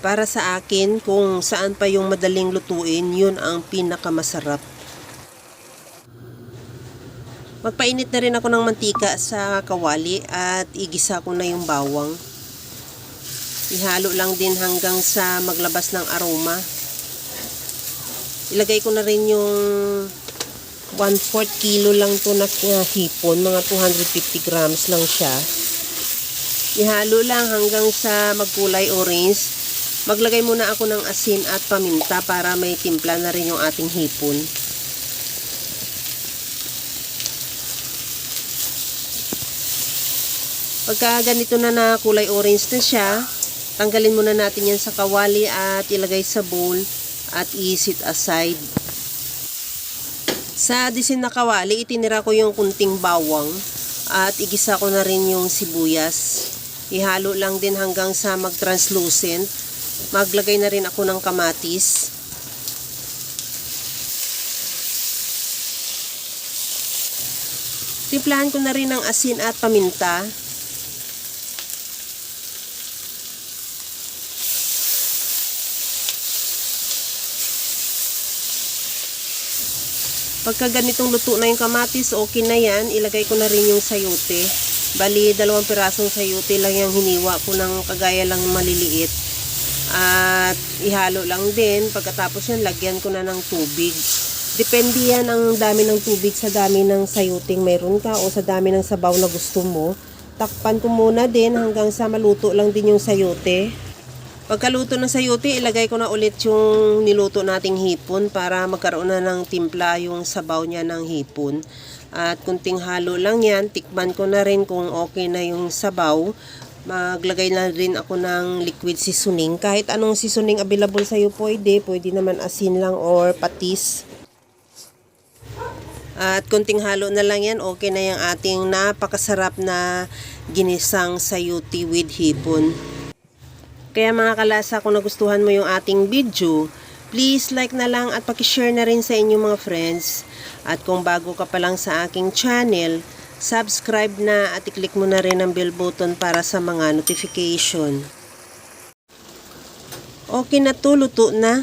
Para sa akin, kung saan pa yung madaling lutuin, yun ang pinakamasarap. Magpainit na rin ako ng mantika sa kawali at igisa ko na yung bawang. Ihalo lang din hanggang sa maglabas ng aroma. Ilagay ko na rin yung 1/4 kilo lang to na hipon, mga 250 grams lang siya. Ihalo lang hanggang sa magkulay orange. Maglagay muna ako ng asin at paminta para may timpla na rin yung ating hipon. Pagka ganito na kulay orange na siya, tanggalin muna natin yan sa kawali at ilagay sa bowl at i-set aside. Sa disin na kawali, itinira ko yung kunting bawang at igisa ko na rin yung sibuyas. Ihalo lang din hanggang sa mag-translucent. Maglagay na rin ako ng kamatis. Timplahan ko na rin ng asin at paminta. Pagka ganitong luto na yung kamatis, okay na yan. Ilagay ko na rin yung sayote. Bali, 2 pirasong sayote lang yung hiniwa ko ng kagaya lang maliliit. At ihalo lang din. Pagkatapos yan, lagyan ko na ng tubig. Depende yan ang dami ng tubig sa dami ng sayoting meron ka o sa dami ng sabaw na gusto mo. Takpan ko muna din hanggang sa maluto lang din yung sayote. Pagkaluto ng sayote, ilagay ko na ulit yung niluto nating hipon para magkaroon na ng timpla yung sabaw niya ng hipon. At kunting halo lang yan, tikman ko na rin kung okay na yung sabaw. Maglagay na rin ako ng liquid seasoning. Kahit anong seasoning available sa'yo pwede naman asin lang or patis. At kunting halo na lang yan, okay na yung ating napakasarap na ginisang sayote with hipon. Kaya mga kalasa, kung nagustuhan mo yung ating video, please like na lang at pakishare na rin sa inyong mga friends. At kung bago ka pa lang sa aking channel, subscribe na at i-click mo na rin ang bell button para sa mga notification. Okay na to, luto na.